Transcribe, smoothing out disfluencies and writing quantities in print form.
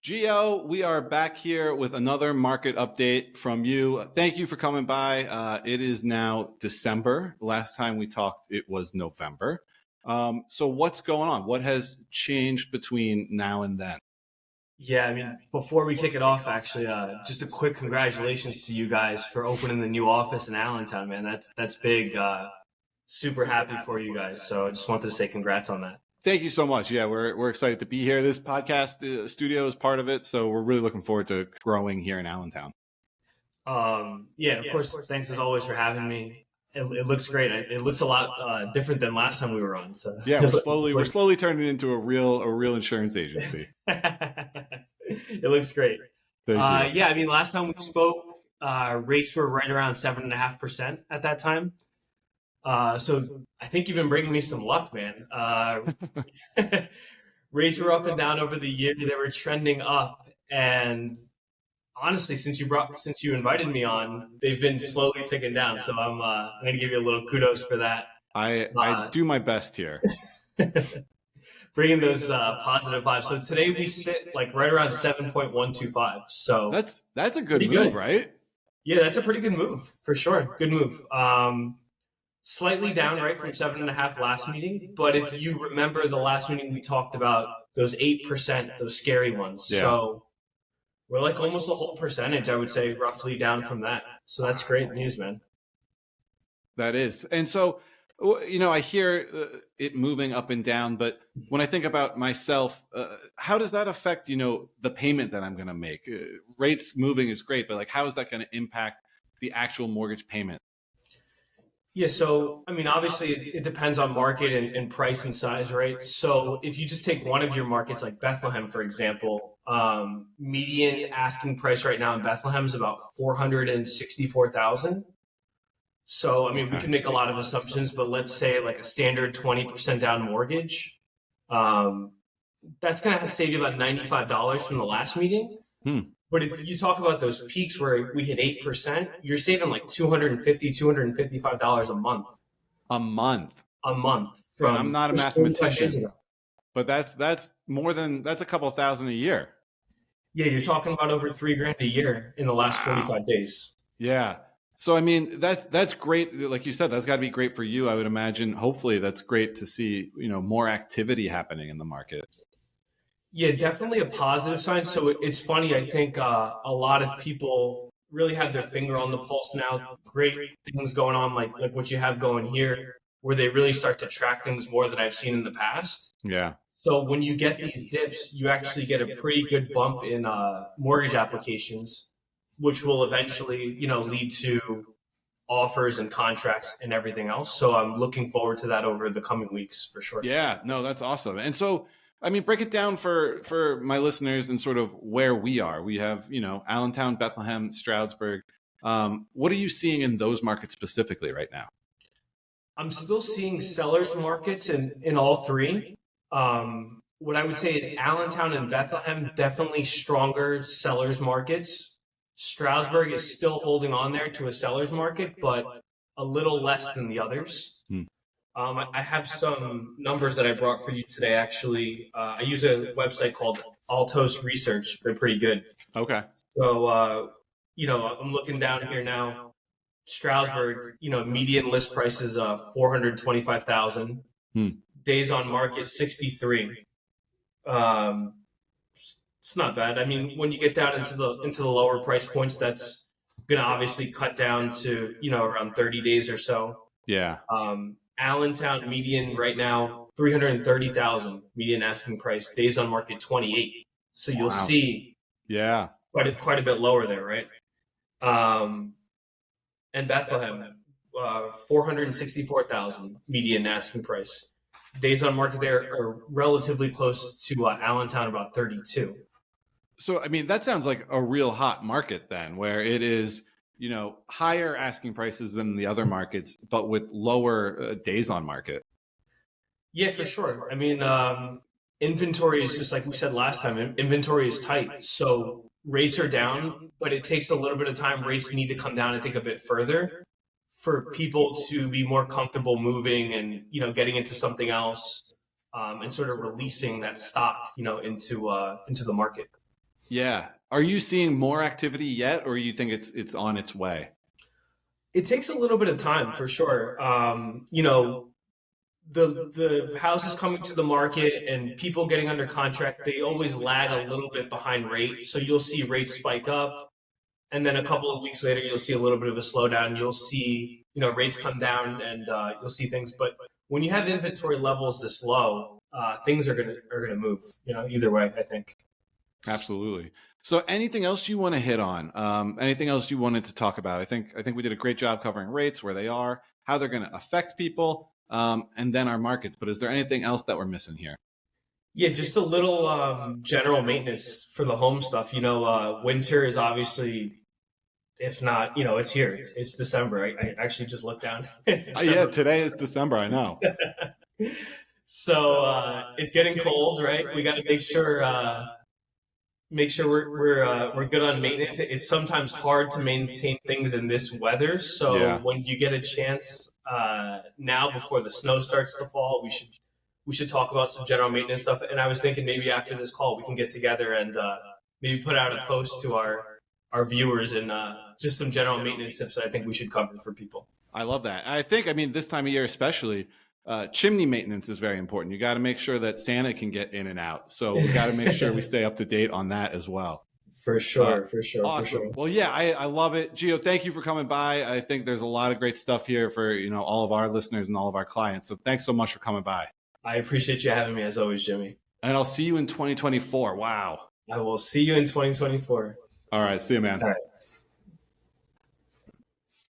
Gio, we are back here with another market update from you. Thank you for coming by. It is now December. Last time we talked, it was November. So what's going on? What has changed between now and then? Yeah, I mean, before we kick it off, actually, just a quick congratulations to you guys for opening the new office in Allentown, man. That's big. Super happy for you guys. So I just wanted to say congrats on that. Thank you so much. Yeah, we're excited to be here. This podcast studio is part of it, so we're really looking forward to growing here in Allentown. Yeah, of course. Thanks as always for having me. It looks great. It looks a lot different than last time we were on. So yeah, we're slowly turning it into a real insurance agency. It looks great. Yeah, I mean, last time we spoke, rates were right around 7.5% at that time. So I think you've been bringing me some luck, man. Rates were up and down over the year. They were trending up, and honestly, since you invited me on, they've been slowly ticking down. So I'm gonna give you a little kudos for that. I do my best here. Bringing those positive vibes. So today we sit like right around 7.125. So that's a good move, right? Yeah, that's a pretty good move for sure. Good move. Slightly down, right, from 7.5 last meeting. But if you remember the last meeting, we talked about those 8%, those scary ones. Yeah. So we're like almost a whole percentage, I would say, roughly down from that. So that's great news, man. That is. And so, you know, I hear it moving up and down, but when I think about myself, how does that affect, you know, the payment that I'm going to make? Rates moving is great, but like, how is that going to impact the actual mortgage payment? Yeah, so I mean, obviously, it depends on market and price and size, right? So if you just take one of your markets, like Bethlehem, for example, median asking price right now in Bethlehem is about $464,000. So I mean, we can make a lot of assumptions, but let's say like a standard 20% down mortgage, that's going to save you about $95 from the last meeting. But if you talk about those peaks where we hit 8%, you're saving like $250, $255 a month. A month. A month. From I'm not a mathematician, but that's a couple thousand a year. Yeah, you're talking about over $3,000 a year in the last 45 days. Yeah. So I mean, that's great. Like you said, that's got to be great for you. I would imagine. Hopefully, that's great to see, you know, more activity happening in the market. Yeah, definitely a positive sign. So it's funny. I think a lot of people really have their finger on the pulse now. Great things going on, like what you have going here, where they really start to track things more than I've seen in the past. Yeah. So when you get these dips, you actually get a pretty good bump in mortgage applications, which will eventually, you know, lead to offers and contracts and everything else. So I'm looking forward to that over the coming weeks for sure. Yeah, no, that's awesome. And so, I mean, break it down for my listeners and sort of where we are. We have, you know, Allentown, Bethlehem, Stroudsburg. What are you seeing in those markets specifically right now? I'm still seeing sellers markets in all three. What I would say is Allentown and Bethlehem, definitely stronger sellers markets. Stroudsburg is still holding on there to a seller's market, but a little less than the others. I have some numbers that I brought for you today, actually. I use a website called Altos Research. They're pretty good. Okay. So, you know, I'm looking down here now. Stroudsburg, you know, median list price is 425,000. Days on market 63. It's not bad. I mean, when you get down into the lower price points, that's going to obviously cut down to, you know, around 30 days or so. Yeah. Allentown median right now 330,000 median asking price. Days on market 28. So you'll see, yeah, quite a bit lower there, right? And Bethlehem 464,000 median asking price. Days on market there are relatively close to Allentown, about 32. So, I mean, that sounds like a real hot market then, where it is, you know, higher asking prices than the other markets, but with lower days on market. Yeah, for sure. I mean, inventory is just like we said last time, inventory is tight. So rates are down, but it takes a little bit of time. Rates need to come down, I think, a bit further for people to be more comfortable moving and, you know, getting into something else and sort of releasing that stock, you know, into the market. Yeah. Are you seeing more activity yet, or you think it's on its way? It takes a little bit of time for sure. You know, the houses coming to the market and people getting under contract, they always lag a little bit behind rate. So you'll see rates spike up, and then a couple of weeks later, you'll see a little bit of a slowdown. You'll see, you know, rates come down, and you'll see things. But when you have inventory levels this low, things are gonna move. You know, either way, I think. Absolutely. So anything else you want to hit on? Anything else you wanted to talk about? I think we did a great job covering rates, where they are, how they're going to affect people, and then our markets. But is there anything else that we're missing here? Yeah, just a little general maintenance for the home stuff. You know, winter is obviously, if not, you know, it's here. It's December. I actually just looked down. It's Oh yeah, December. today is December. I know. So it's getting cold, right? We got to make sure we're good on maintenance. It's sometimes hard to maintain things in this weather. So Yeah, when you get a chance now before the snow starts to fall, we should talk about some general maintenance stuff. And I was thinking maybe after this call we can get together and maybe put out a post to our viewers and just some general maintenance tips that I think we should cover for people. I love that. I mean, this time of year especially, chimney maintenance is very important. You got to make sure that Santa can get in and out. So we got to make sure we stay up to date on that as well. For Uh, sure, for sure, for awesome. sure. Well, yeah, I love it. Gio, thank you for coming by. I think there's a lot of great stuff here for, all of our listeners and all of our clients. So thanks so much for coming by. I appreciate you having me as always, Jimmy. And I'll see you in 2024. Wow. I will see you in 2024. All right. See you, man. All right.